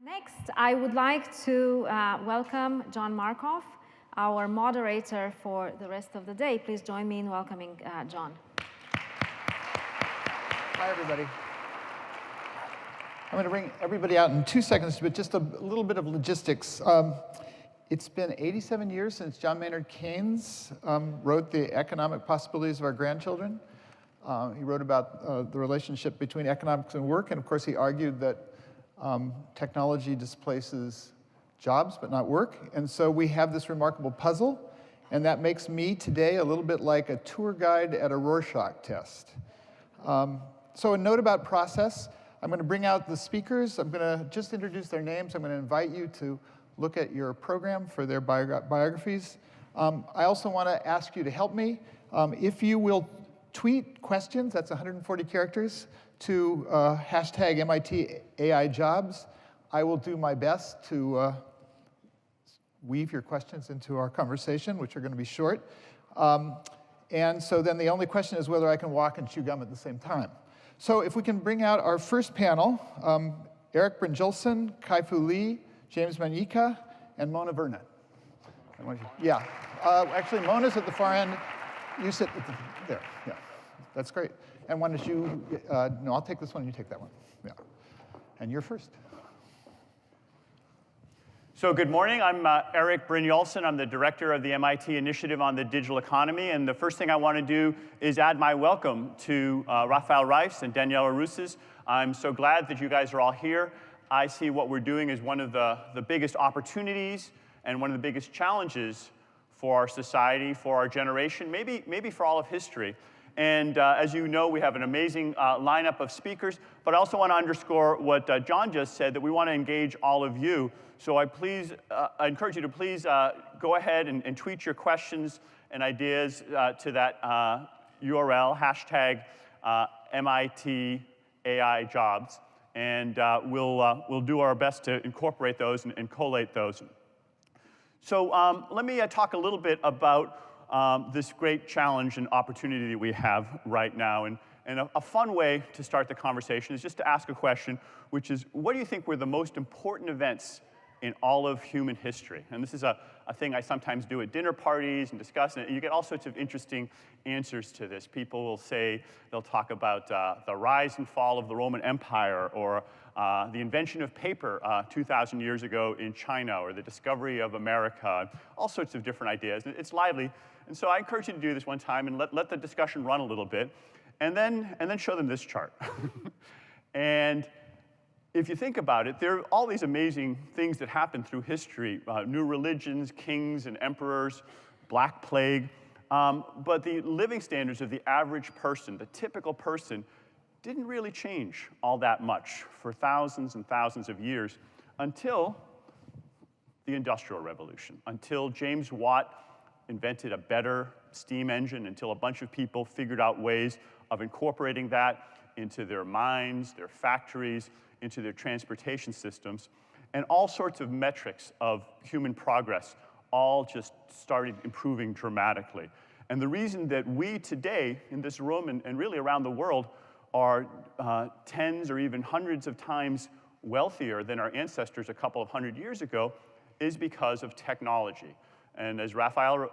Next, I would like to welcome John Markoff, our moderator for the rest of the day. Please join me in welcoming John. Hi, everybody. I'm going to bring everybody out in 2 seconds, but just a little bit of logistics. It's been 87 years since John Maynard Keynes wrote The Economic Possibilities of Our Grandchildren. He wrote about the relationship between economics and work, and of course he argued that technology displaces jobs but not work. And so we have this remarkable puzzle, and that makes me today a little bit like a tour guide at a Rorschach test. So a note about process. I'm going to bring out the speakers. I'm going to just introduce their names. I'm going to invite you to look at your program for their biographies. I also want to ask you to help me. If you will tweet questions, that's 140 characters, to hashtag MIT AI Jobs, I will do my best to weave your questions into our conversation, which are going to be short. And so then the only question is whether I can walk and chew gum at the same time. So if we can bring out our first panel, Erik Brynjolfsson, Kai-Fu Lee, James Manyika, and Mona Vernon. Yeah, actually Mona's at the far end. You sit at there, yeah, that's great. And why don't you, no, I'll take this one, you take that one. Yeah, and you're first. So good morning, I'm Erik Brynjolfsson. I'm the director of the MIT Initiative on the Digital Economy, and the first thing I want to do is add my welcome to Rafael Reif's and Daniela Rus's. I'm so glad that you guys are all here. I see what we're doing as one of the biggest opportunities and one of the biggest challenges for our society, for our generation, maybe for all of history. And as you know, we have an amazing lineup of speakers, but I also want to underscore what John just said, that we want to engage all of you. So I encourage you to please go ahead and tweet your questions and ideas to that URL, hashtag MIT AI Jobs. And we'll do our best to incorporate those and collate those. So let me talk a little bit about this great challenge and opportunity that we have right now. And a fun way to start the conversation is just to ask a question, which is, what do you think were the most important events in all of human history? And this is a thing I sometimes do at dinner parties and discuss, and you get all sorts of interesting answers to this. People will say, they'll talk about the rise and fall of the Roman Empire, or the invention of paper 2,000 years ago in China, or the discovery of America, all sorts of different ideas. It's lively, and so I encourage you to do this one time and let the discussion run a little bit, and then show them this chart. And if you think about it, there are all these amazing things that happen through history, new religions, kings and emperors, Black Plague, but the living standards of the average person, the typical person, didn't really change all that much for thousands and thousands of years until the Industrial Revolution, until James Watt invented a better steam engine, until a bunch of people figured out ways of incorporating that into their mines, their factories, into their transportation systems, and all sorts of metrics of human progress all just started improving dramatically. And the reason that we today in this room and really around the world are tens or even hundreds of times wealthier than our ancestors a couple of hundred years ago is because of technology. And as Rafael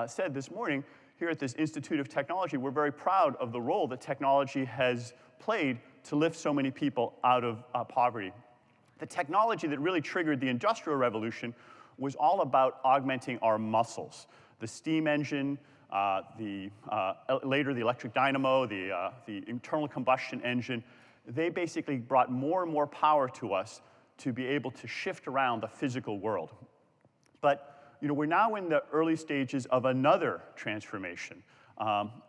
said this morning, here at this Institute of Technology, we're very proud of the role that technology has played to lift so many people out of poverty. The technology that really triggered the Industrial Revolution was all about augmenting our muscles. The steam engine, later the electric dynamo, the internal combustion engine, they basically brought more and more power to us to be able to shift around the physical world. But we're now in the early stages of another transformation.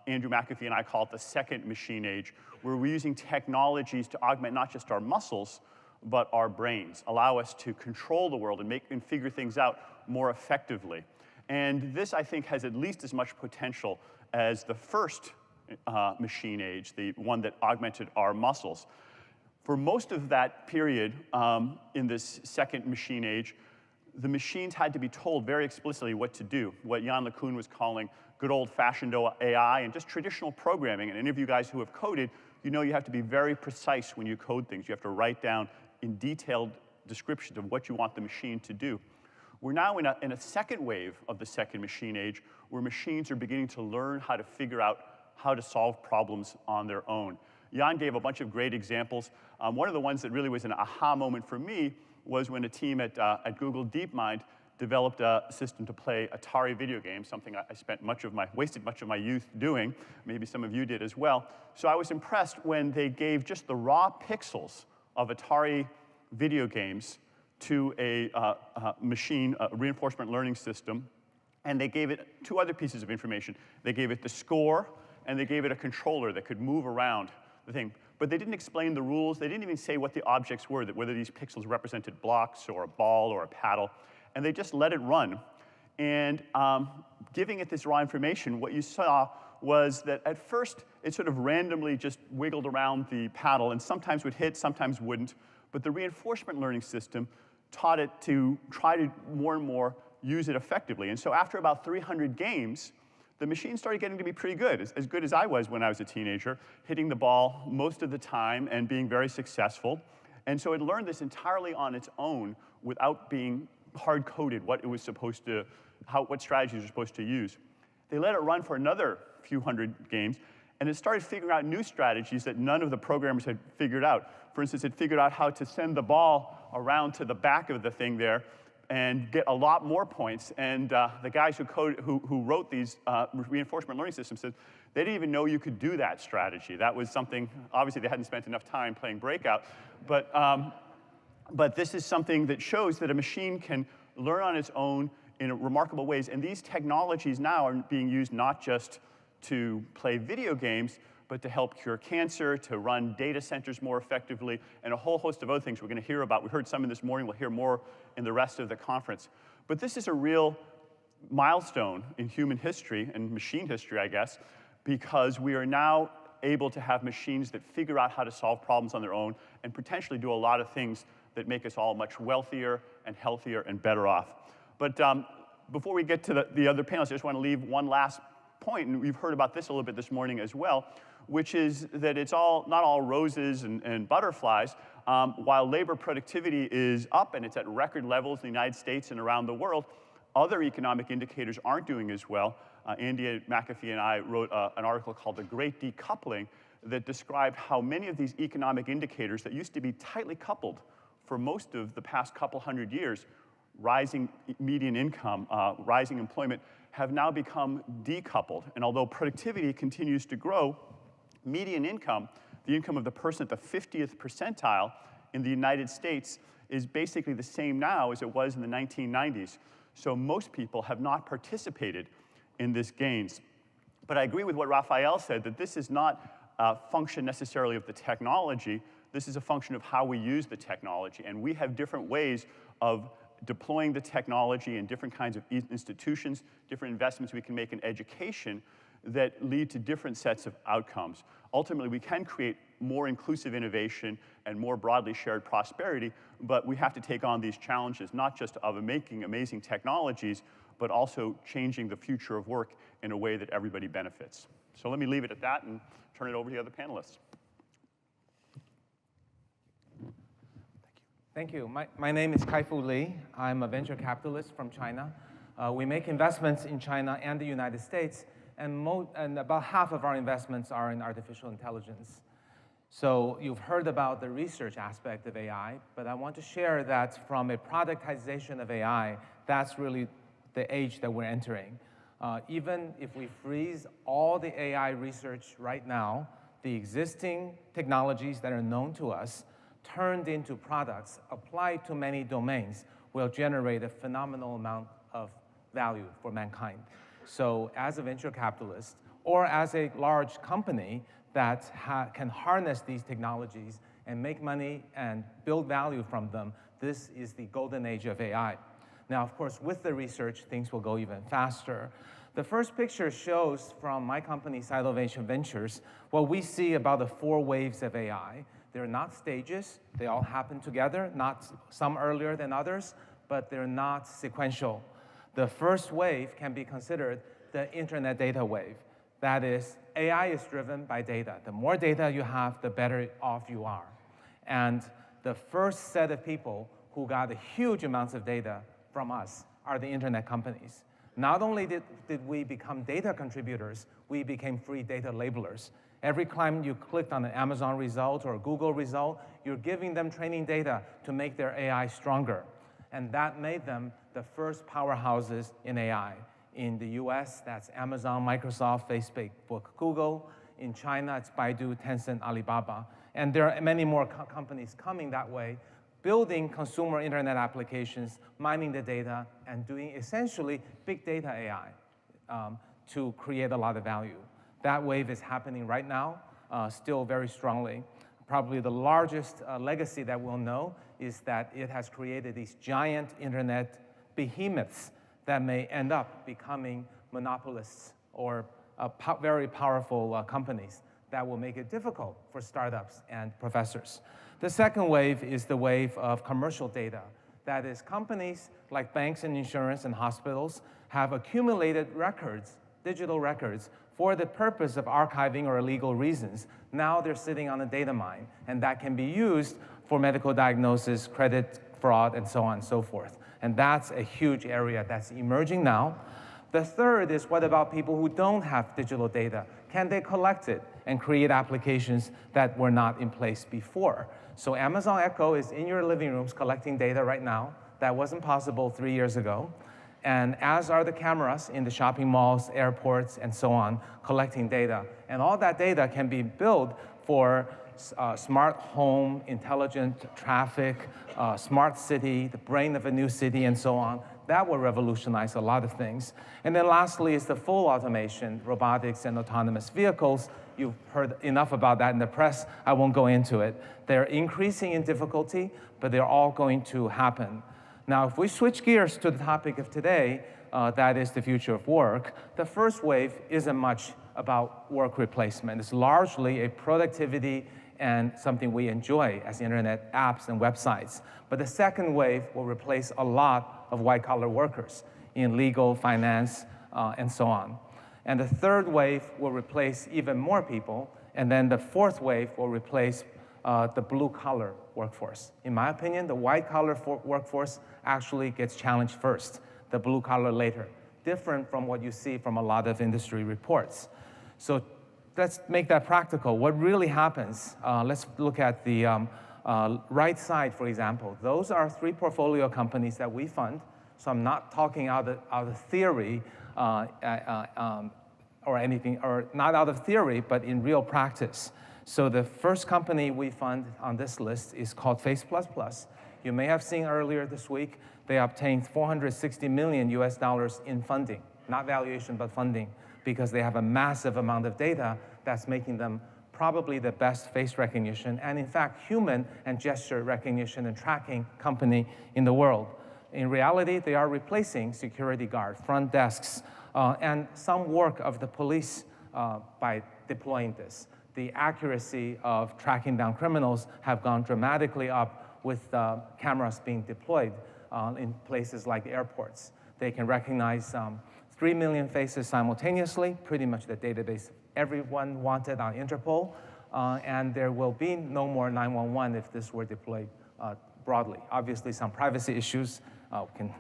Andrew McAfee and I call it the second machine age, where we're using technologies to augment not just our muscles, but our brains, allow us to control the world and figure things out more effectively. And this, I think, has at least as much potential as the first machine age, the one that augmented our muscles. For most of that period in this second machine age, the machines had to be told very explicitly what to do, what Yann LeCun was calling good old-fashioned AI and just traditional programming. And any of you guys who have coded, you know you have to be very precise when you code things. You have to write down in detailed descriptions of what you want the machine to do. We're now in a second wave of the second machine age, where machines are beginning to learn how to figure out how to solve problems on their own. Jan gave a bunch of great examples. One of the ones that really was an aha moment for me was when a team at Google DeepMind developed a system to play Atari video games, something I wasted much of my youth doing. Maybe some of you did as well. So I was impressed when they gave just the raw pixels of Atari video games to a machine, a reinforcement learning system, and they gave it two other pieces of information. They gave it the score, and they gave it a controller that could move around the thing. But they didn't explain the rules. They didn't even say what the objects were, that whether these pixels represented blocks or a ball or a paddle. And they just let it run. And giving it this raw information, what you saw was that at first, it sort of randomly just wiggled around the paddle, and sometimes would hit, sometimes wouldn't. But the reinforcement learning system taught it to try to more and more use it effectively. And so after about 300 games, the machine started getting to be pretty good as I was when I was a teenager, hitting the ball most of the time and being very successful. And so it learned this entirely on its own without being hard-coded what it was supposed to, what strategies you're supposed to use. They let it run for another few hundred games, and it started figuring out new strategies that none of the programmers had figured out. For instance, it figured out how to send the ball around to the back of the thing there and get a lot more points. And the guys who wrote these reinforcement learning systems said they didn't even know you could do that strategy. That was something, obviously they hadn't spent enough time playing Breakout, but this is something that shows that a machine can learn on its own in remarkable ways. And these technologies now are being used not just to play video games, but to help cure cancer, to run data centers more effectively, and a whole host of other things we're going to hear about. We heard some in this morning. We'll hear more in the rest of the conference. But this is a real milestone in human history, and machine history, I guess, because we are now able to have machines that figure out how to solve problems on their own and potentially do a lot of things that make us all much wealthier and healthier and better off. But before we get to the other panelists, I just want to leave one last point, and we've heard about this a little bit this morning as well, which is that it's not all roses and butterflies. While labor productivity is up and it's at record levels in the United States and around the world, other economic indicators aren't doing as well. Andy McAfee and I wrote an article called The Great Decoupling that described how many of these economic indicators that used to be tightly coupled for most of the past couple hundred years, rising median income, rising employment, have now become decoupled. And although productivity continues to grow, median income, the income of the person at the 50th percentile in the United States, is basically the same now as it was in the 1990s. So most people have not participated in this gains. But I agree with what Raphael said, that this is not a function necessarily of the technology. This is a function of how we use the technology. And we have different ways of deploying the technology in different kinds of institutions, different investments we can make in education that lead to different sets of outcomes. Ultimately, we can create more inclusive innovation and more broadly shared prosperity, but we have to take on these challenges, not just of making amazing technologies, but also changing the future of work in a way that everybody benefits. So let me leave it at that and turn it over to the other panelists. Thank you. My name is Kai-Fu Lee. I'm a venture capitalist from China. We make investments in China and the United States, and about half of our investments are in artificial intelligence. So you've heard about the research aspect of AI, but I want to share that from a productization of AI, that's really the age that we're entering. Even if we freeze all the AI research right now, the existing technologies that are known to us, turned into products, applied to many domains, will generate a phenomenal amount of value for mankind. So as a venture capitalist, or as a large company that can harness these technologies and make money and build value from them, this is the golden age of AI. Now, of course, with the research, things will go even faster. The first picture shows from my company, Sinovation Ventures, what we see about the 4 waves of AI. They're not stages. They all happen together, not some earlier than others, but they're not sequential. The first wave can be considered the internet data wave. That is, AI is driven by data. The more data you have, the better off you are. And the first set of people who got huge amounts of data from us are the internet companies. Not only did we become data contributors, we became free data labelers. Every time you clicked on an Amazon result or a Google result, you're giving them training data to make their AI stronger. And that made them the first powerhouses in AI. In the US, that's Amazon, Microsoft, Facebook, Google. In China, it's Baidu, Tencent, Alibaba. And there are many more companies coming that way, building consumer internet applications, mining the data, and doing essentially big data AI to create a lot of value. That wave is happening right now, still very strongly. Probably the largest legacy that we'll know is that it has created these giant internet behemoths that may end up becoming monopolists or very powerful companies that will make it difficult for startups and professors. The second wave is the wave of commercial data. That is, companies like banks and insurance and hospitals have accumulated records, digital records, for the purpose of archiving or illegal reasons. Now they're sitting on a data mine, and that can be used for medical diagnosis, credit fraud, and so on and so forth. And that's a huge area that's emerging now. The third is, what about people who don't have digital data? Can they collect it and create applications that were not in place before? So Amazon Echo is in your living rooms collecting data right now. That wasn't possible 3 years ago. And as are the cameras in the shopping malls, airports, and so on, collecting data. And all that data can be built for smart home, intelligent traffic, smart city, the brain of a new city, and so on. That will revolutionize a lot of things. And then lastly is the full automation, robotics and autonomous vehicles. You've heard enough about that in the press. I won't go into it. They're increasing in difficulty, but they're all going to happen. Now, if we switch gears to the topic of today, that is the future of work, the first wave isn't much about work replacement. It's largely a productivity and something we enjoy as internet apps and websites. But the second wave will replace a lot of white-collar workers in legal, finance, and so on. And the third wave will replace even more people. And then the fourth wave will replace the blue-collar workforce. In my opinion, the white-collar workforce actually gets challenged first, the blue-collar later, different from what you see from a lot of industry reports. So let's make that practical. What really happens, let's look at the right side, for example. Those are 3 portfolio companies that we fund. So I'm not talking out of theory or anything, or not out of theory, but in real practice. So the first company we fund on this list is called Face++. You may have seen earlier this week, they obtained $460 million in funding, not valuation, but funding, because they have a massive amount of data that's making them probably the best face recognition and, in fact, human and gesture recognition and tracking company in the world. In reality, they are replacing security guards, front desks, and some work of the police by deploying this. The accuracy of tracking down criminals have gone dramatically up with cameras being deployed in places like airports. They can recognize 3 million faces simultaneously, pretty much the database everyone wanted on Interpol, and there will be no more 911 if this were deployed broadly. Obviously, some privacy issues can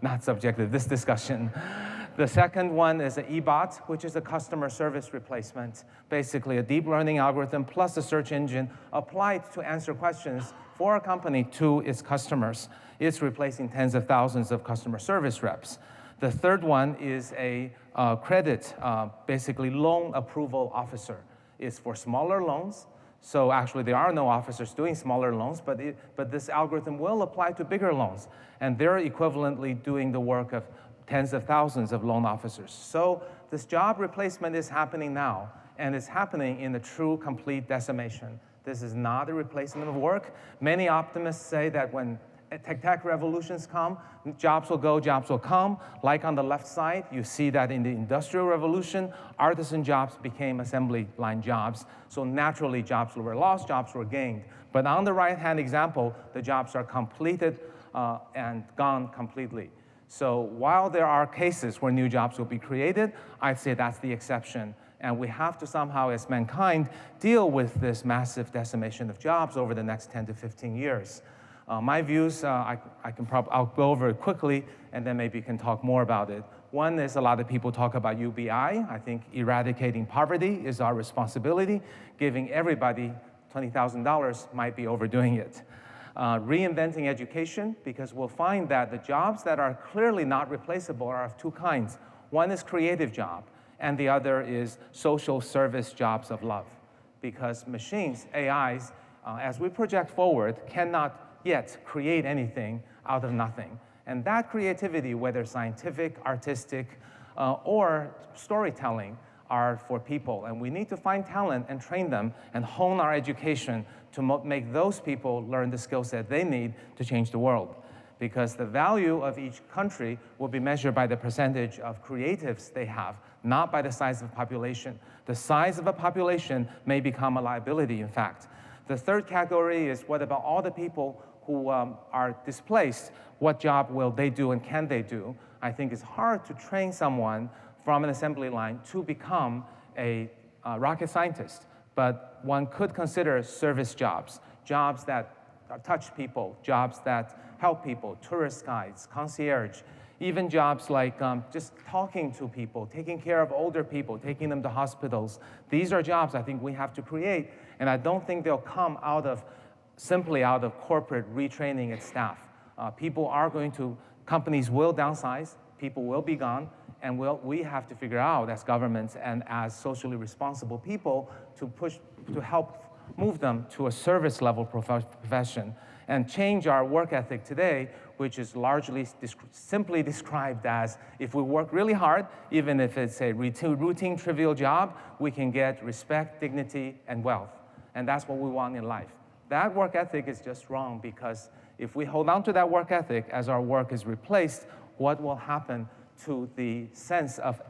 not subject to this discussion. The second one is an eBot, which is a customer service replacement, basically a deep learning algorithm plus a search engine applied to answer questions for a company to its customers. It's replacing tens of thousands of customer service reps. The third one is a credit, basically loan approval officer. It's for smaller loans. So actually, there are no officers doing smaller loans, but this algorithm will apply to bigger loans. And they're equivalently doing the work of tens of thousands of loan officers. So this job replacement is happening now, and it's happening in a true complete decimation. This is not a replacement of work. Many optimists say that when tech revolutions come, jobs will go, jobs will come. Like on the left side, you see that in the Industrial Revolution, artisan jobs became assembly line jobs. So naturally, jobs were lost, jobs were gained. But on the right-hand example, the jobs are completed and gone completely. So while there are cases where new jobs will be created, I'd say that's the exception. And we have to somehow, as mankind, deal with this massive decimation of jobs over the next 10 to 15 years. My views, I'll go over it quickly, and then maybe you can talk more about it. One is a lot of people talk about UBI. I think eradicating poverty is our responsibility. Giving everybody $20,000 might be overdoing it. Reinventing education, because we'll find that the jobs that are clearly not replaceable are of two kinds. One is creative job, and the other is social service jobs of love. Because machines, AIs, as we project forward, cannot yet create anything out of nothing. And that creativity, whether scientific, artistic, or storytelling, are for people. And we need to find talent and train them and hone our education to make those people learn the skill set they need to change the world. Because the value of each country will be measured by the percentage of creatives they have, not by the size of population. The size of a population may become a liability, in fact. The third category is, what about all the people who are displaced? What job will they do and can they do? I think it's hard to train someone from an assembly line to become a rocket scientist. But one could consider service jobs, jobs that touch people, jobs that help people, tourist guides, concierge, even jobs like just talking to people, taking care of older people, taking them to hospitals. These are jobs I think we have to create, and I don't think they'll come simply out of corporate retraining its staff. Companies will downsize, people will be gone, and we have to figure out as governments and as socially responsible people to help move them to a service level profession and change our work ethic today, which is largely simply described as, if we work really hard, even if it's a routine, trivial job, we can get respect, dignity, and wealth. And that's what we want in life. That work ethic is just wrong, because if we hold on to that work ethic as our work is replaced, what will happen to the sense of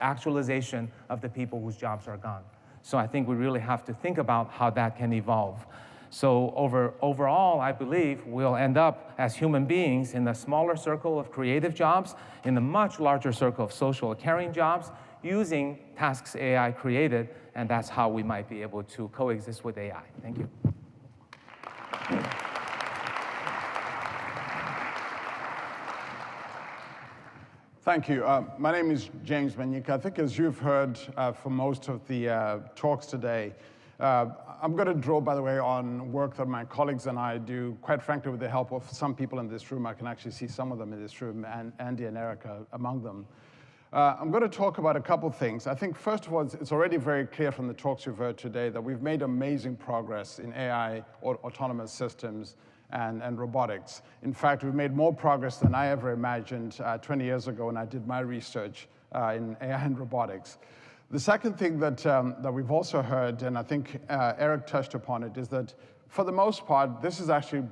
actualization of the people whose jobs are gone? So I think we really have to think about how that can evolve. So overall, I believe we'll end up as human beings in a smaller circle of creative jobs, in a much larger circle of social caring jobs, using tasks AI created, and that's how we might be able to coexist with AI. Thank you. Thank you. My name is James Manyika. I think as you've heard from most of the talks today, I'm going to draw, by the way, on work that my colleagues and I do, quite frankly, with the help of some people in this room. I can actually see some of them in this room, and Andy and Erik among them. I'm going to talk about a couple things. I think, first of all, it's already very clear from the talks you've heard today that we've made amazing progress in AI, or autonomous systems, and robotics. In fact, we've made more progress than I ever imagined 20 years ago when I did my research in AI and robotics. The second thing that we've also heard, and I think Erik touched upon it, is that for the most part, this is actually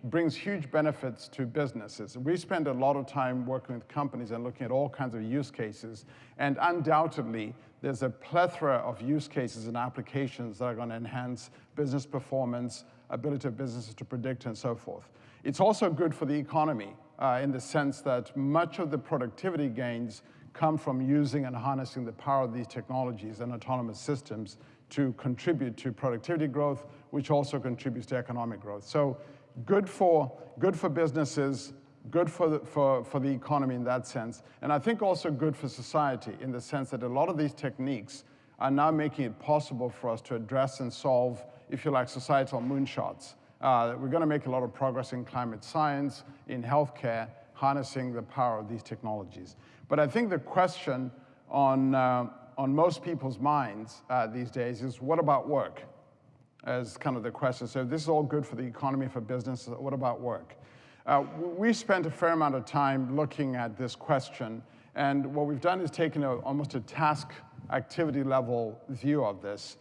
brings huge benefits to businesses. We spend a lot of time working with companies and looking at all kinds of use cases, and undoubtedly, there's a plethora of use cases and applications that are going to enhance business performance, ability of businesses to predict, and so forth. It's also good for the economy in the sense that much of the productivity gains come from using and harnessing the power of these technologies and autonomous systems to contribute to productivity growth, which also contributes to economic growth. So good for businesses, good for the economy in that sense, and I think also good for society in the sense that a lot of these techniques are now making it possible for us to address and solve, if you like, societal moonshots. We're going to make a lot of progress in climate science, in healthcare, harnessing the power of these technologies. But I think the question on most people's minds these days is, what about work? As kind of the question. So this is all good for the economy, for business. What about work? We spent a fair amount of time looking at this question, and what we've done is taken almost a task activity level view of this.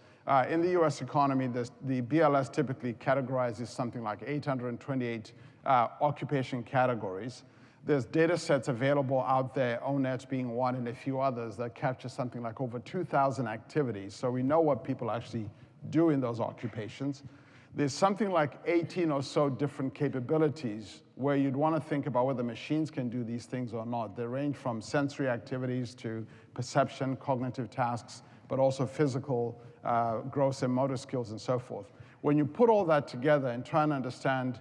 In the US economy, the BLS typically categorizes something like 828 occupation categories. There's data sets available out there, ONET being one, and a few others that capture something like over 2,000 activities. So we know what people actually do in those occupations. There's something like 18 or so different capabilities where you'd want to think about whether machines can do these things or not. They range from sensory activities to perception, cognitive tasks, but also physical, gross and motor skills and so forth. When you put all that together and try and understand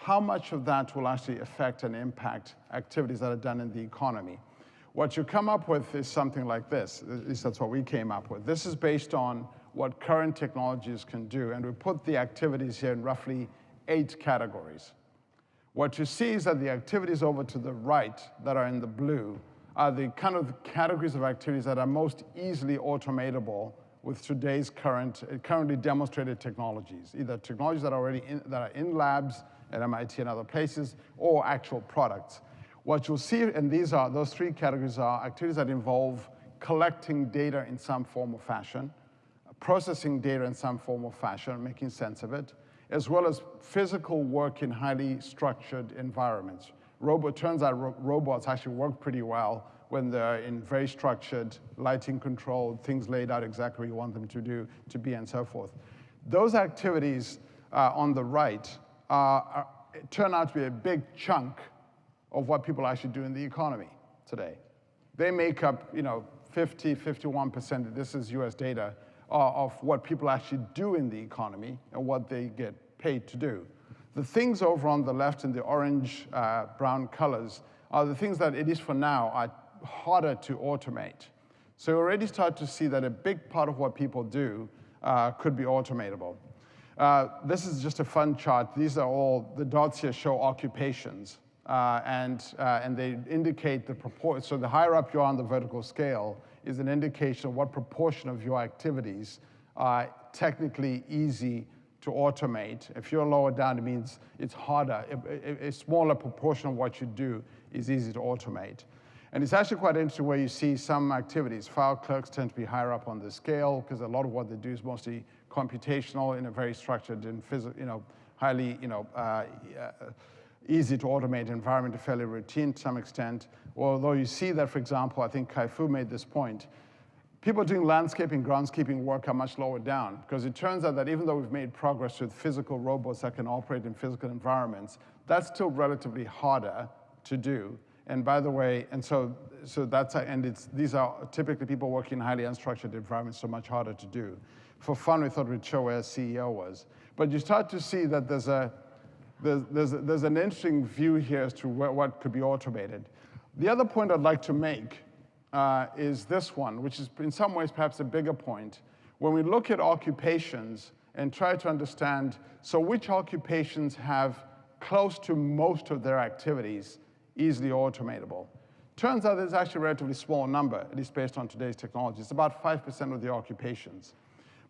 how much of that will actually affect and impact activities that are done in the economy. What you come up with is something like this. At least that's what we came up with. This is based on what current technologies can do, and we put the activities here in roughly 8 categories. What you see is that the activities over to the right that are in the blue are the kind of categories of activities that are most easily automatable with today's currently demonstrated technologies, either technologies that are in labs at MIT and other places, or actual products. What you'll see, and those 3 categories are activities that involve collecting data in some form or fashion, processing data in some form or fashion, making sense of it, as well as physical work in highly structured environments. Turns out robots actually work pretty well when they're in very structured, lighting controlled, things laid out exactly where you want them to be, and so forth. Those activities on the right turn out to be a big chunk of what people actually do in the economy today. They make up 51%, this is US data, of what people actually do in the economy and what they get paid to do. The things over on the left in the orange, brown colors are the things that, at least for now, are harder to automate. So you already start to see that a big part of what people do could be automatable. This is just a fun chart. These are all, the dots here show occupations, and they indicate the proportion. So the higher up you are on the vertical scale is an indication of what proportion of your activities are technically easy to automate. If you're lower down, it means it's harder. A smaller proportion of what you do is easy to automate. And it's actually quite interesting where you see some activities. File clerks tend to be higher up on the scale because a lot of what they do is mostly computational in a very structured and highly easy to automate environment, fairly routine to some extent. Although you see that, for example, I think Kai-Fu made this point, people doing landscaping, groundskeeping work are much lower down because it turns out that even though we've made progress with physical robots that can operate in physical environments, that's still relatively harder to do. And by the way, these are typically people working in highly unstructured environments, so much harder to do. For fun, we thought we'd show where CEO was. But you start to see that there's an interesting view here as to what could be automated. The other point I'd like to make is this one, which is in some ways perhaps a bigger point. When we look at occupations and try to understand, so which occupations have close to most of their activities easily automatable? Turns out there's actually a relatively small number, at least based on today's technology. It's about 5% of the occupations.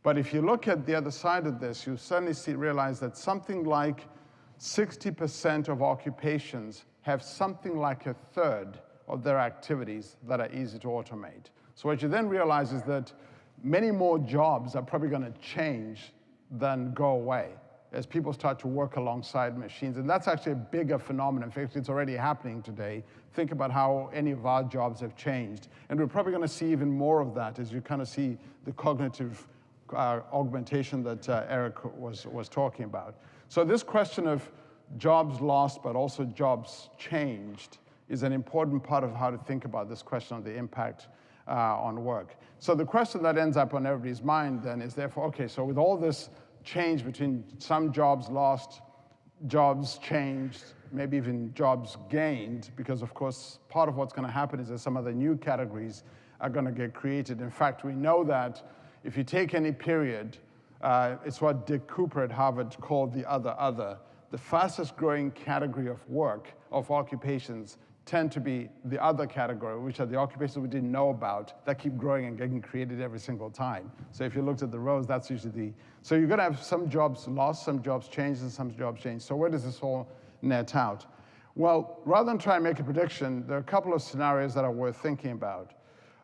But if you look at the other side of this, you suddenly realize that something like 60% of occupations have something like a third of their activities that are easy to automate. So what you then realize is that many more jobs are probably going to change than go away as people start to work alongside machines. And that's actually a bigger phenomenon. In fact, it's already happening today. Think about how any of our jobs have changed. And we're probably going to see even more of that as you kind of see the cognitive augmentation that Erik was talking about. So this question of jobs lost, but also jobs changed, is an important part of how to think about this question of the impact on work. So the question that ends up on everybody's mind then is therefore, okay, so with all this change between some jobs lost, jobs changed, maybe even jobs gained, because of course, part of what's going to happen is that some of the new categories are going to get created. In fact, we know that if you take any period, it's what Dick Cooper at Harvard called the other. The fastest growing category of work, of occupations, tend to be the other category, which are the occupations we didn't know about that keep growing and getting created every single time. So if you looked at the rows, that's usually so you're going to have some jobs lost, some jobs changed, and some jobs changed. So where does this all net out? Well, rather than try and make a prediction, there are a couple of scenarios that are worth thinking about.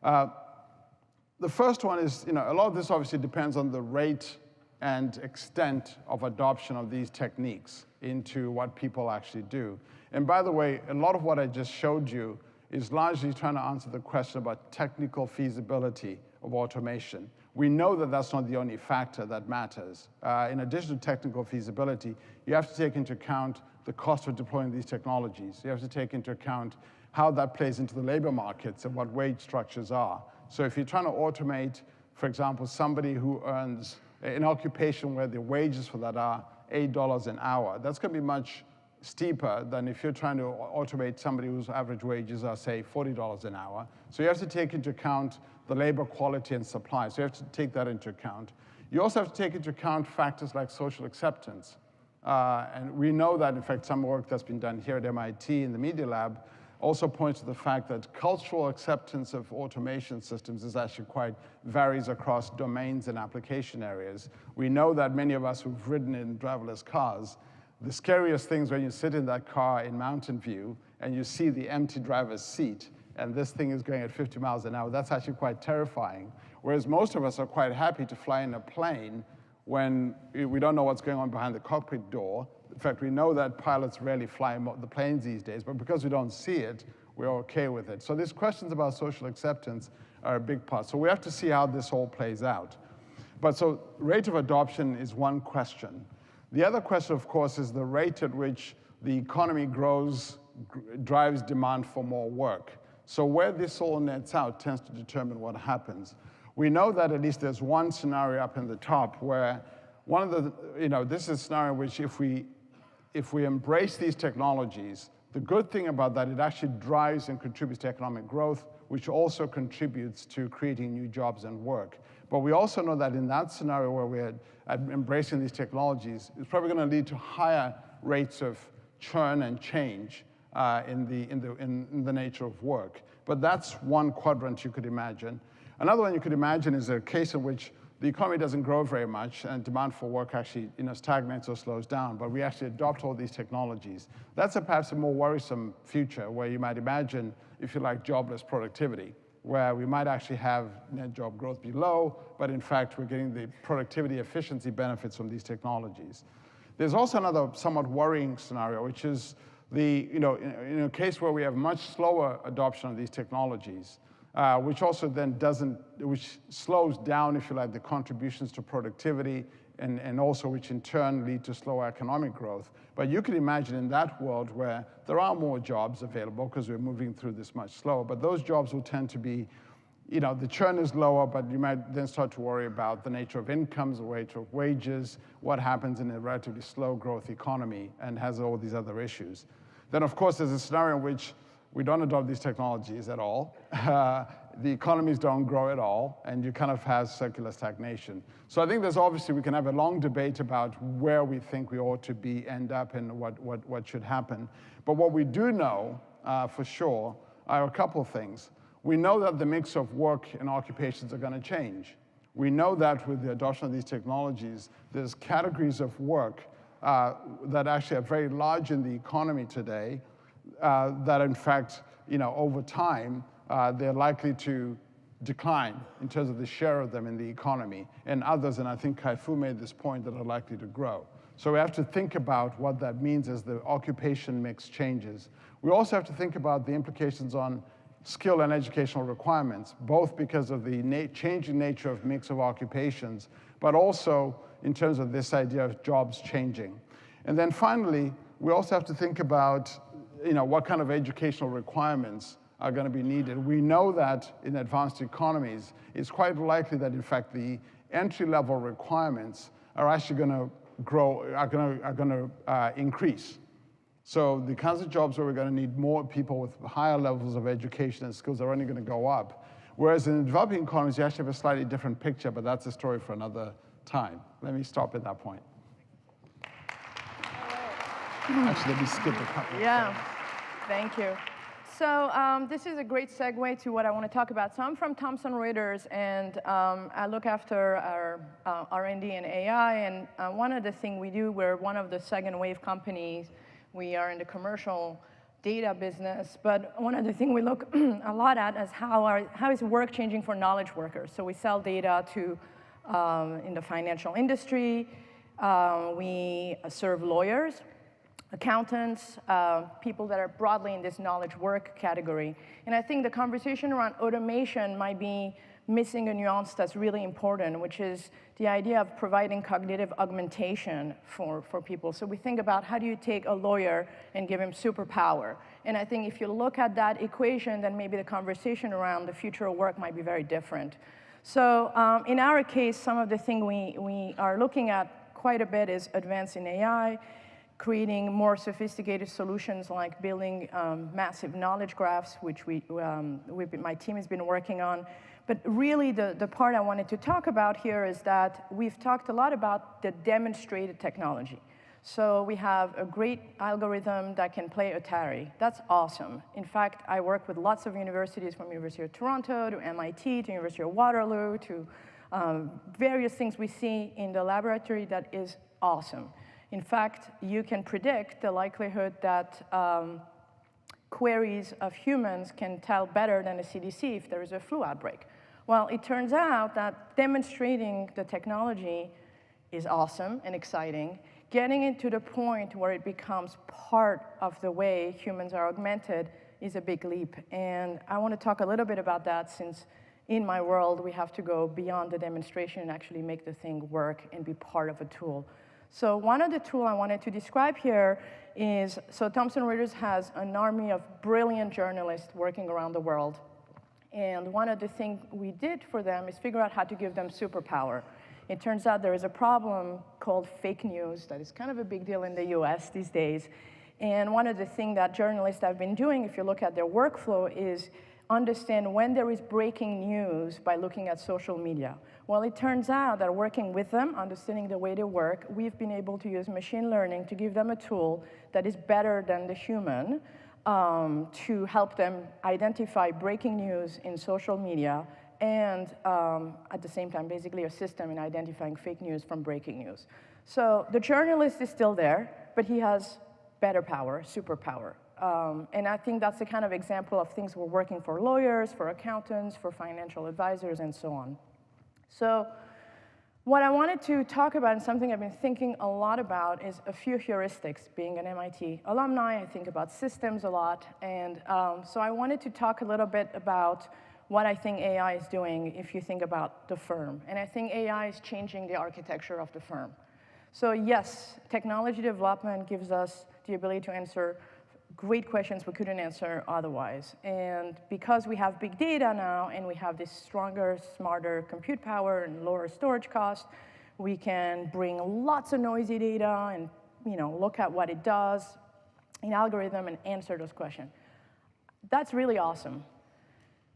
The first one is, a lot of this obviously depends on the rate and extent of adoption of these techniques into what people actually do. And by the way, a lot of what I just showed you is largely trying to answer the question about technical feasibility of automation. We know that that's not the only factor that matters. In addition to technical feasibility, you have to take into account the cost of deploying these technologies. You have to take into account how that plays into the labor markets and what wage structures are. So if you're trying to automate, for example, somebody who earns an occupation where the wages for that are $8 an hour, that's going to be much steeper than if you're trying to automate somebody whose average wages are, say, $40 an hour. So you have to take into account the labor quality and supply. So you have to take that into account. You also have to take into account factors like social acceptance. And we know that, in fact, some work that's been done here at MIT in the Media Lab also points to the fact that cultural acceptance of automation systems is actually quite varies across domains and application areas. We know that many of us who've ridden in driverless cars, the scariest things when you sit in that car in Mountain View and you see the empty driver's seat and this thing is going at 50 miles an hour, that's actually quite terrifying. Whereas most of us are quite happy to fly in a plane when we don't know what's going on behind the cockpit door. In fact, we know that pilots rarely fly the planes these days, but because we don't see it, we're okay with it. So these questions about social acceptance are a big part. So we have to see how this all plays out. But so rate of adoption is one question. The other question, of course, is the rate at which the economy grows, drives demand for more work. So where this all nets out tends to determine what happens. We know that at least there's one scenario up in the top where one of the, this is a scenario in which if we embrace these technologies, the good thing about that, it actually drives and contributes to economic growth, which also contributes to creating new jobs and work. But we also know that in that scenario where we're embracing these technologies, it's probably going to lead to higher rates of churn and change in the nature of work. But that's one quadrant you could imagine. Another one you could imagine is a case in which the economy doesn't grow very much and demand for work actually stagnates or slows down, but we actually adopt all these technologies. That's perhaps a more worrisome future where you might imagine, if you like, jobless productivity, where we might actually have net job growth be low, but in fact we're getting the productivity efficiency benefits from these technologies. There's also another somewhat worrying scenario, which is in a case where we have much slower adoption of these technologies, which also then which slows down, if you like, the contributions to productivity and also which in turn lead to slower economic growth. But you can imagine in that world where there are more jobs available because we're moving through this much slower, but those jobs will tend to be, the churn is lower, but you might then start to worry about the nature of incomes, the rate of wages, what happens in a relatively slow growth economy and has all these other issues. Then of course there's a scenario in which we don't adopt these technologies at all. The economies don't grow at all, and you kind of have circular stagnation. So I think we can have a long debate about where we think we ought to end up and what should happen. But what we do know for sure are a couple of things. We know that the mix of work and occupations are going to change. We know that with the adoption of these technologies, there's categories of work that actually are very large in the economy today, that in fact, over time, they're likely to decline in terms of the share of them in the economy, and others, and I think Kai-Fu made this point, that are likely to grow. So we have to think about what that means as the occupation mix changes. We also have to think about the implications on skill and educational requirements, both because of the changing nature of mix of occupations, but also in terms of this idea of jobs changing. And then finally, we also have to think about what kind of educational requirements are going to be needed. We know that in advanced economies, it's quite likely that, in fact, the entry-level requirements are actually going to grow, are going to increase. So the kinds of jobs where we're going to need more people with higher levels of education and skills are only going to go up. Whereas in developing economies, you actually have a slightly different picture, but that's a story for another time. Let me stop at that point. Actually, let me skip a couple. Yeah, thank you. So this is a great segue to what I want to talk about. So I'm from Thomson Reuters, and I look after our R&D and AI. And one of the things we do, we're one of the second wave companies. We are in the commercial data business. But one of the things we look a lot at is how is work changing for knowledge workers. So we sell data to in the financial industry. We serve lawyers, accountants, people that are broadly in this knowledge work category. And I think the conversation around automation might be missing a nuance that's really important, which is the idea of providing cognitive augmentation for people. So we think about how do you take a lawyer and give him superpower. And I think if you look at that equation, then maybe the conversation around the future of work might be very different. So in our case, some of the things we are looking at quite a bit is advancing AI. creating more sophisticated solutions like building massive knowledge graphs, which my team has been working on. But really, the part I wanted to talk about here is that we've talked a lot about the demonstrated technology. So we have a great algorithm that can play Atari. That's awesome. In fact, I work with lots of universities, from University of Toronto to MIT to University of Waterloo to various things we see in the laboratory that is awesome. In fact, you can predict the likelihood that queries of humans can tell better than the CDC if there is a flu outbreak. Well, it turns out that demonstrating the technology is awesome and exciting. Getting it to the point where it becomes part of the way humans are augmented is a big leap. And I want to talk a little bit about that, since in my world, we have to go beyond the demonstration and actually make the thing work and be part of a tool. So one of the tools I wanted to describe here is, so Thomson Reuters has an army of brilliant journalists working around the world. And one of the things we did for them is figure out how to give them superpower. It turns out there is a problem called fake news that is kind of a big deal in the US these days. And one of the things that journalists have been doing, if you look at their workflow, is understand when there is breaking news by looking at social media. Well, it turns out that working with them, understanding the way they work, we've been able to use machine learning to give them a tool that is better than the human to help them identify breaking news in social media, and at the same time, basically assist them in identifying fake news from breaking news. So the journalist is still there, but he has better power, superpower. And I think that's the kind of example of things we're working for lawyers, for accountants, for financial advisors, and so on. So what I wanted to talk about, and something I've been thinking a lot about, is a few heuristics. Being an MIT alumni, I think about systems a lot. And so I wanted to talk a little bit about what I think AI is doing if you think about the firm. And I think AI is changing the architecture of the firm. So yes, technology development gives us the ability to answer great questions we couldn't answer otherwise. And because we have big data now, and we have this stronger, smarter compute power and lower storage cost, we can bring lots of noisy data and look at what it does in algorithm and answer those questions. That's really awesome.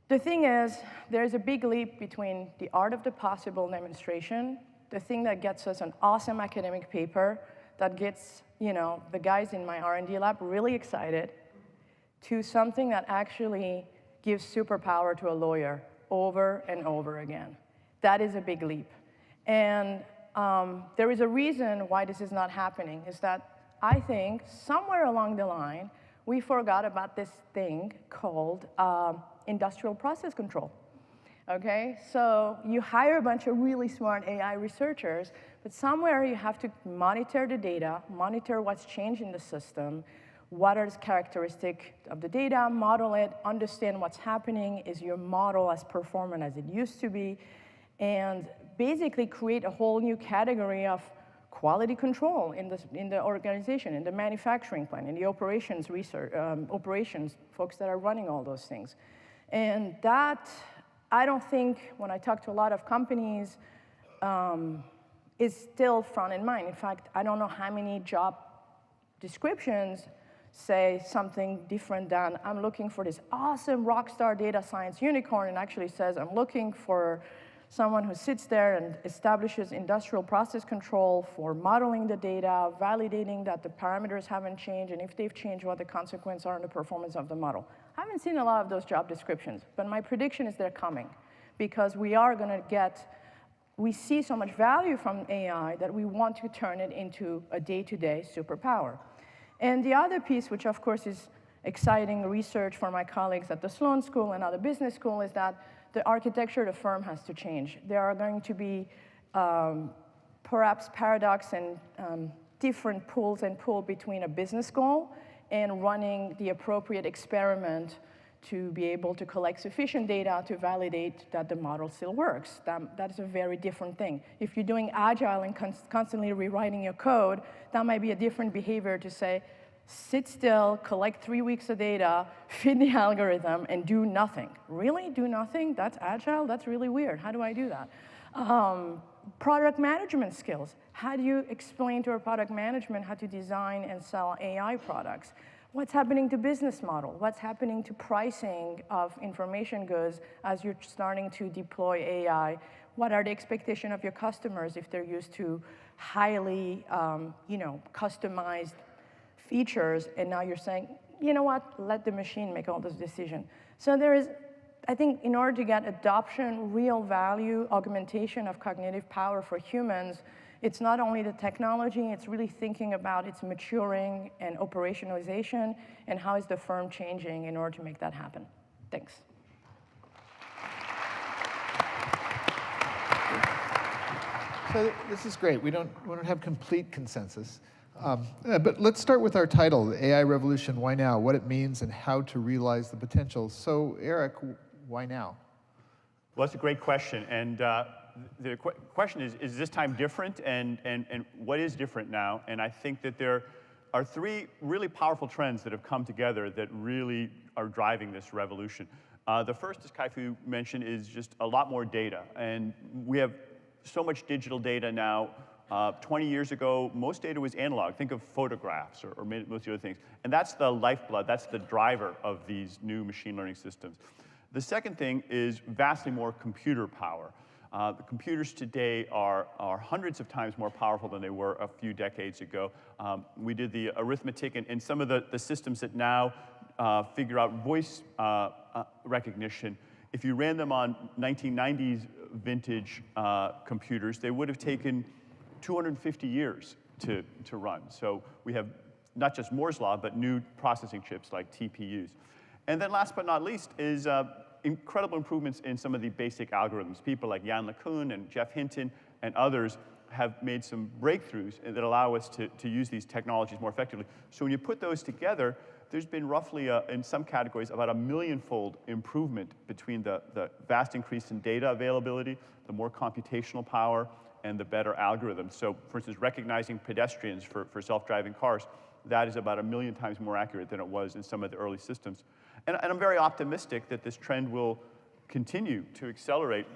The thing is, there's a big leap between the art of the possible demonstration, the thing that gets us an awesome academic paper that gets the guys in my R&D lab really excited, to something that actually gives superpower to a lawyer over and over again. That is a big leap. And there is a reason why this is not happening, is that I think somewhere along the line, we forgot about this thing called industrial process control. Okay, so you hire a bunch of really smart AI researchers, but somewhere you have to monitor the data, monitor what's changed in the system, what are the characteristics of the data, model it, understand what's happening, is your model as performant as it used to be, and basically create a whole new category of quality control in the organization, in the manufacturing plant, in the operations research, operations folks that are running all those things. And that, I don't think, when I talk to a lot of companies, is still front in mind. In fact, I don't know how many job descriptions say something different than, I'm looking for this awesome rock star data science unicorn, and actually says, I'm looking for someone who sits there and establishes industrial process control for modeling the data, validating that the parameters haven't changed, and if they've changed, what the consequences are on the performance of the model. I haven't seen a lot of those job descriptions, but my prediction is they're coming, because we are going to we see so much value from AI that we want to turn it into a day-to-day superpower. And the other piece, which of course is exciting research for my colleagues at the Sloan School and other business school, is that the architecture of the firm has to change. There are going to be perhaps paradox and different pulls and pull between a business goal and running the appropriate experiment to be able to collect sufficient data to validate that the model still works. That is a very different thing. If you're doing agile and constantly rewriting your code, that might be a different behavior to say, sit still, collect 3 weeks of data, feed the algorithm, and do nothing. Really? Do nothing? That's agile? That's really weird. How do I do that? Product management skills. How do you explain to our product management how to design and sell AI products? What's happening to business model? What's happening to pricing of information goods as you're starting to deploy AI? What are the expectations of your customers if they're used to highly customized features, and now you're saying, you know what, let the machine make all those decisions. So there is, I think, in order to get adoption, real value, augmentation of cognitive power for humans, it's not only the technology, it's really thinking about its maturing and operationalization, and how is the firm changing in order to make that happen. Thanks. So this is great. We don't have complete consensus. But let's start with our title, The AI Revolution, Why Now? What it means and how to realize the potential. So Erik, why now? Well, that's a great question. And the question is this time different? And what is different now? And I think that there are three really powerful trends that have come together that really are driving this revolution. The first, as Kai-Fu mentioned, is just a lot more data. And we have so much digital data now. 20 years ago, most data was analog. Think of photographs or most of the other things. And that's the lifeblood, that's the driver of these new machine learning systems. The second thing is vastly more computer power. The computers today are hundreds of times more powerful than they were a few decades ago. We did the arithmetic, and some of the systems that now figure out voice recognition, if you ran them on 1990s vintage computers, they would have taken 250 years to run. So we have not just Moore's Law, but new processing chips like TPUs. And then last but not least is incredible improvements in some of the basic algorithms. People like Yann LeCun and Jeff Hinton and others have made some breakthroughs that allow us to use these technologies more effectively. So when you put those together, there's been roughly, in some categories, about a million-fold improvement between the vast increase in data availability, the more computational power, and the better algorithms. So for instance, recognizing pedestrians for self-driving cars, that is about 1 million times more accurate than it was in some of the early systems. And I'm very optimistic that this trend will continue to accelerate.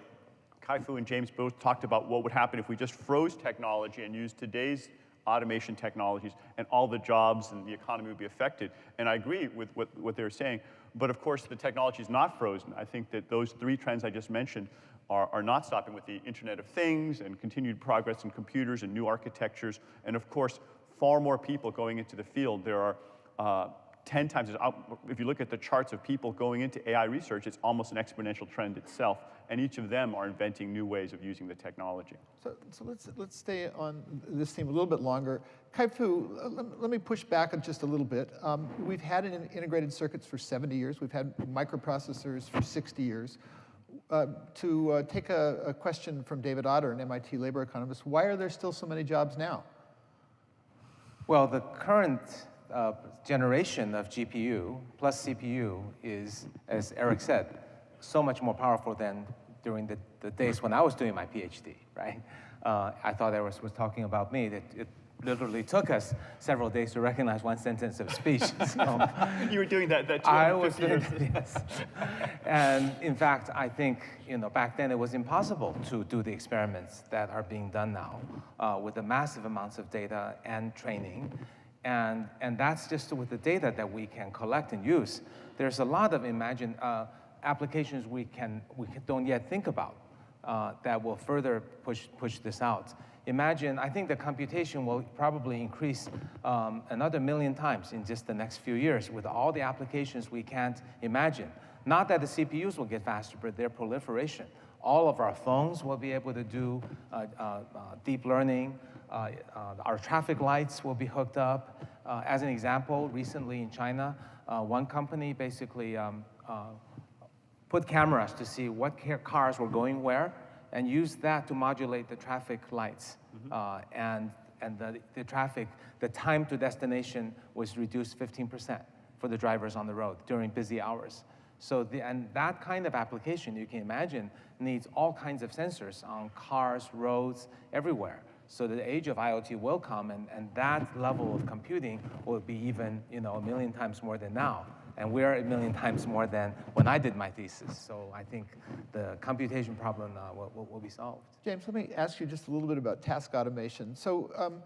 Kai-Fu and James both talked about what would happen if we just froze technology and used today's automation technologies, and all the jobs and the economy would be affected. And I agree with what they're saying. But of course, the technology is not frozen. I think that those three trends I just mentioned are not stopping with the Internet of Things and continued progress in computers and new architectures. And of course, far more people going into the field. There are 10 times, if you look at the charts of people going into AI research, it's almost an exponential trend itself. And each of them are inventing new ways of using the technology. So let's stay on this theme a little bit longer. Kai-Fu, let me push back just a little bit. We've had integrated circuits for 70 years. We've had microprocessors for 60 years. To take a question from David Otter, an MIT labor economist, why are there still so many jobs now? Well, the current generation of GPU plus CPU is, as Erik said, so much more powerful than during the days when I was doing my PhD, right? I thought Erik was talking about me, that it literally took us several days to recognize one sentence of speech. So you were doing that 250 I was doing years. yes. And in fact, I think back then it was impossible to do the experiments that are being done now with the massive amounts of data and training. And that's just with the data that we can collect and use. There's a lot of applications we don't yet think about that will further push this out. Imagine, I think the computation will probably increase another 1 million times in just the next few years with all the applications we can't imagine. Not that the CPUs will get faster, but their proliferation. All of our phones will be able to do deep learning. Our traffic lights will be hooked up. As an example, recently in China, one company basically put cameras to see what cars were going where, and use that to modulate the traffic lights. And the time to destination was reduced 15% for the drivers on the road during busy hours. So and that kind of application, you can imagine, needs all kinds of sensors on cars, roads, everywhere. So the age of IoT will come, and that level of computing will be even 1 million times more than now. And we're 1 million times more than when I did my thesis. So I think the computation problem will be solved. James, let me ask you just a little bit about task automation. So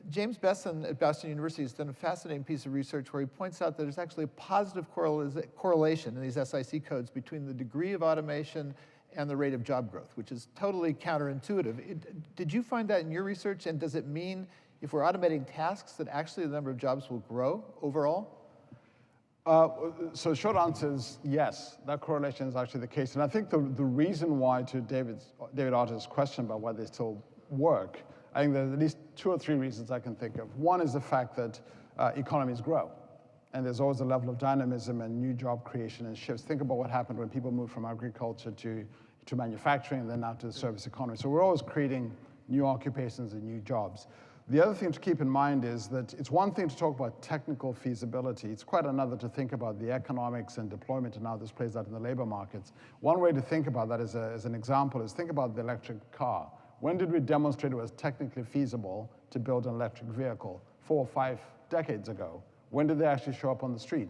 James Besson at Boston University has done a fascinating piece of research where he points out that there's actually a positive correlation in these SIC codes between the degree of automation and the rate of job growth, which is totally counterintuitive. Did you find that in your research, and does it mean if we're automating tasks that actually the number of jobs will grow overall? So short answer is yes, that correlation is actually the case. And I think the reason why, to David Otter's question about why they still work, I think there's at least 2 or 3 reasons I can think of. One is the fact that economies grow. And there's always a level of dynamism and new job creation and shifts. Think about what happened when people moved from agriculture to manufacturing and then now to the service economy. So we're always creating new occupations and new jobs. The other thing to keep in mind is that it's one thing to talk about technical feasibility. It's quite another to think about the economics and deployment and how this plays out in the labor markets. One way to think about that as an example is think about the electric car. When did we demonstrate it was technically feasible to build an electric vehicle? 4 or 5 decades ago. When did they actually show up on the street?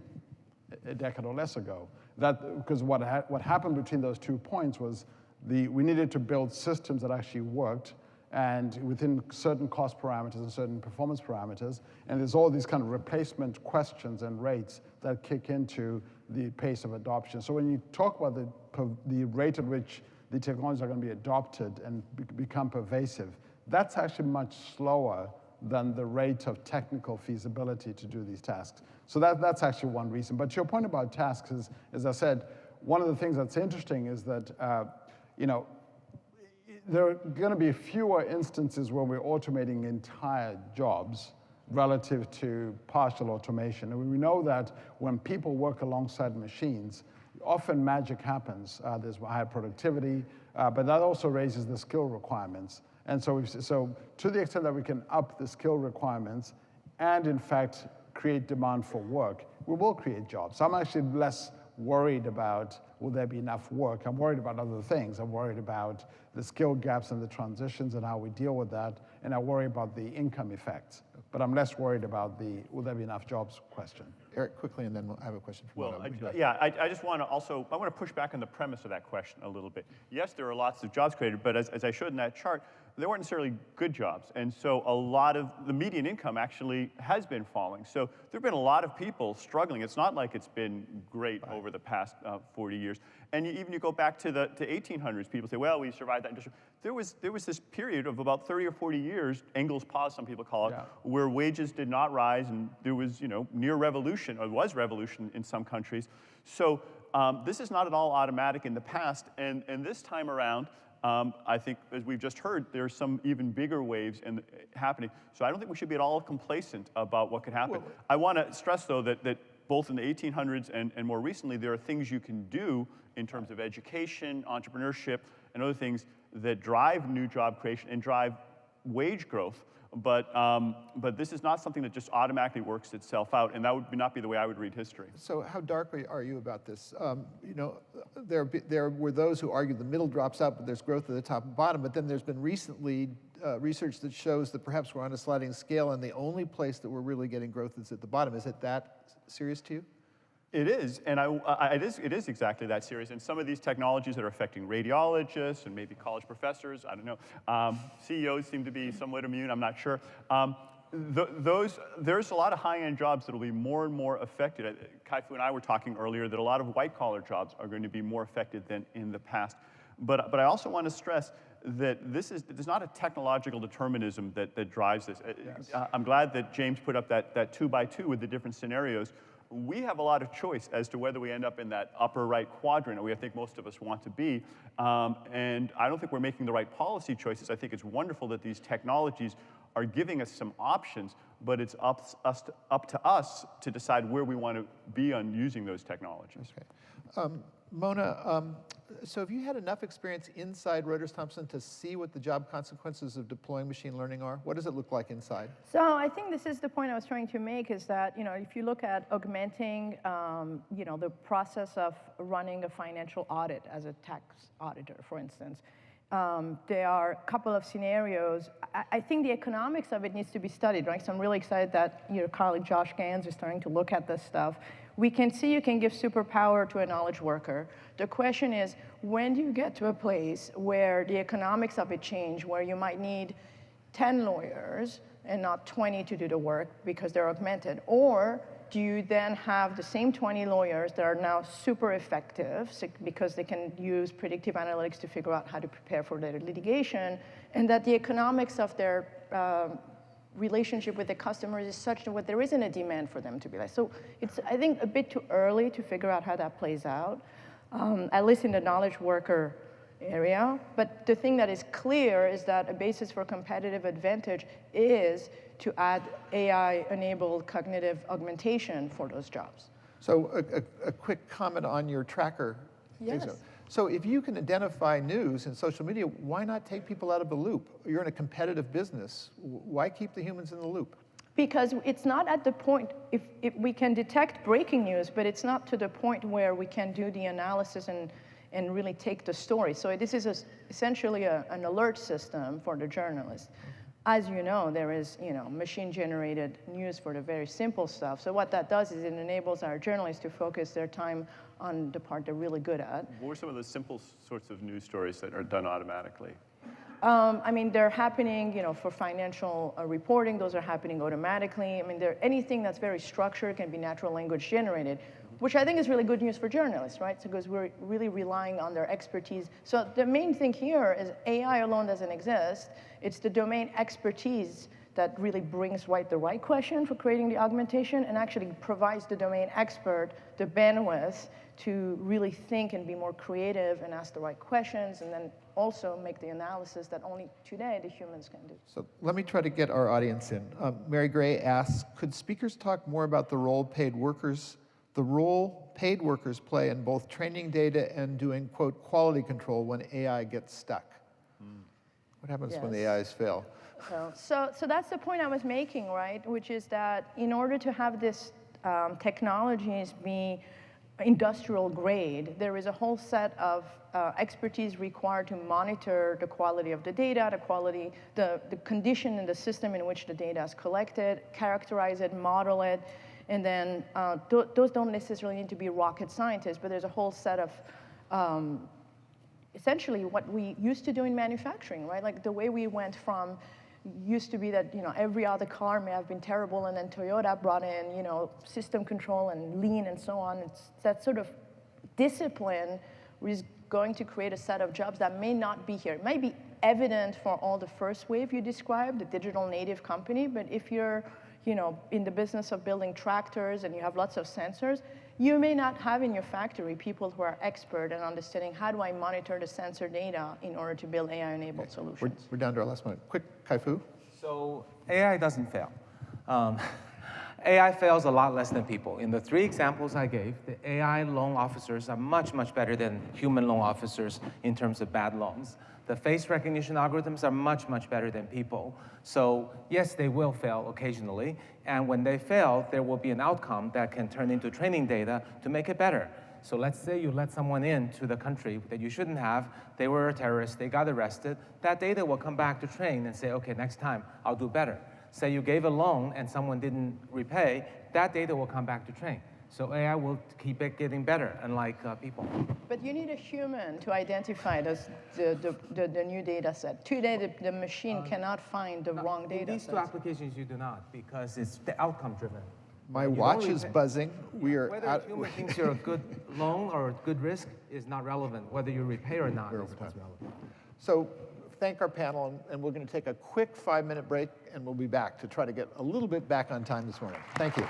A decade or less ago. Because what happened between those 2 points was we needed to build systems that actually worked and within certain cost parameters and certain performance parameters. And there's all these kind of replacement questions and rates that kick into the pace of adoption. So when you talk about the rate at which the technologies are going to be adopted and become pervasive, that's actually much slower than the rate of technical feasibility to do these tasks. So that's actually one reason. But your point about tasks is, as I said, one of the things that's interesting is that, there are going to be fewer instances where we're automating entire jobs relative to partial automation. And we know that when people work alongside machines, often magic happens. There's higher productivity, but that also raises the skill requirements. And so to the extent that we can up the skill requirements and, in fact, create demand for work, we will create jobs. So I'm actually less worried about will there be enough work. I'm worried about other things. I'm worried about the skill gaps and the transitions and how we deal with that, and I worry about the income effects. But I'm less worried about the will there be enough jobs question. Erik, quickly, and then I have a question for Well, I just want to push back on the premise of that question a little bit. Yes, there are lots of jobs created, but as I showed in that chart, they weren't necessarily good jobs. And so a lot of the median income actually has been falling. So there have been a lot of people struggling. It's not like it's been great over the past 40 years. And you go back to the 1800s, people say, well, we survived that industry. There was this period of about 30 or 40 years, Engels' pause, some people call it, where wages did not rise, and there was, near revolution, or was revolution in some countries. So this is not at all automatic in the past, and this time around, I think, as we've just heard, there's some even bigger waves happening. So I don't think we should be at all complacent about what could happen. Well, I want to stress, though, that both in the 1800s and more recently, there are things you can do in terms of education, entrepreneurship, and other things that drive new job creation and drive wage growth. But this is not something that just automatically works itself out, and that would not be the way I would read history. So how darkly are you about this? There were those who argued the middle drops out, but there's growth at the top and bottom. But then there's been recently research that shows that perhaps we're on a sliding scale, and the only place that we're really getting growth is at the bottom. Is it that serious to you? It is, and it is exactly that serious. And some of these technologies that are affecting radiologists and maybe college professors, I don't know, CEOs seem to be somewhat immune, I'm not sure. There's a lot of high-end jobs that will be more and more affected. Kai-Fu and I were talking earlier that a lot of white-collar jobs are going to be more affected than in the past. But I also want to stress that there's not a technological determinism that drives this. Yes. I'm glad that James put up that 2x2 with the different scenarios. We have a lot of choice as to whether we end up in that upper right quadrant, where I think most of us want to be. And I don't think we're making the right policy choices. I think it's wonderful that these technologies are giving us some options, but it's up to us to decide where we want to be on using those technologies. Okay. Mona, so have you had enough experience inside Reuters Thomson to see what the job consequences of deploying machine learning are? What does it look like inside? So I think this is the point I was trying to make, is that if you look at augmenting the process of running a financial audit as a tax auditor, for instance, there are a couple of scenarios. I think the economics of it needs to be studied, right? So I'm really excited that your colleague Josh Gans is starting to look at this stuff. We can see you can give superpower to a knowledge worker. The question is, when do you get to a place where the economics of it change, where you might need 10 lawyers and not 20 to do the work because they're augmented? Or do you then have the same 20 lawyers that are now super effective because they can use predictive analytics to figure out how to prepare for their litigation, and that the economics of their relationship with the customers is such that there isn't a demand for them to be like. So it's, I think, a bit too early to figure out how that plays out, at least in the knowledge worker area. But the thing that is clear is that a basis for competitive advantage is to add AI-enabled cognitive augmentation for those jobs. So a quick comment on your tracker. Yes. So if you can identify news in social media, why not take people out of the loop? You're in a competitive business. Why keep the humans in the loop? Because it's not at the point, if we can detect breaking news, but it's not to the point where we can do the analysis and really take the story. So this is essentially an alert system for the journalist. As you know, there is machine-generated news for the very simple stuff. So what that does is it enables our journalists to focus their time on the part they're really good at. What are some of the simple sorts of news stories that are done automatically? I mean, they're happening, for financial reporting. Those are happening automatically. I mean, anything that's very structured can be natural language generated, which I think is really good news for journalists, right? So, because we're really relying on their expertise. So the main thing here is AI alone doesn't exist. It's the domain expertise that really brings the right question for creating the augmentation and actually provides the domain expert the bandwidth to really think and be more creative and ask the right questions, and then also make the analysis that only today the humans can do. So let me try to get our audience in. Mary Gray asks, could speakers talk more about the role paid workers play in both training data and doing, quote, quality control when AI gets stuck? What happens when the AIs fail? So that's the point I was making, right? Which is that in order to have this technologies be industrial grade, there is a whole set of expertise required to monitor the quality of the data, the condition in the system in which the data is collected, characterize it, model it, and then those don't necessarily need to be rocket scientists, but there's a whole set of essentially what we used to do in manufacturing, right? Like the way we went from used to be that every other car may have been terrible, and then Toyota brought in system control and lean and so on. It's that sort of discipline is going to create a set of jobs that may not be here. It might be evident for all the first wave you described, the digital native company, but if you're in the business of building tractors and you have lots of sensors, you may not have in your factory people who are expert in understanding how do I monitor the sensor data in order to build AI-enabled solutions. We're down to our last minute. Quick, Kai-Fu. So AI doesn't fail. AI fails a lot less than people. In the 3 examples I gave, the AI loan officers are much, much better than human loan officers in terms of bad loans. The face recognition algorithms are much, much better than people. So yes, they will fail occasionally. And when they fail, there will be an outcome that can turn into training data to make it better. So let's say you let someone into the country that you shouldn't have. They were a terrorist. They got arrested. That data will come back to train and say, OK, next time, I'll do better. Say you gave a loan and someone didn't repay. That data will come back to train. So AI will keep it getting better, unlike people. But you need a human to identify the new data set. Today, the machine cannot find the wrong data set. In these 2 applications, you do not, because it's the outcome driven. My watch is buzzing. We are whether a human thinks you're a good loan or a good risk is not relevant. Whether you repay or not is what's relevant. So thank our panel, and we're going to take a quick 5-minute break, and we'll be back to try to get a little bit back on time this morning. Thank you.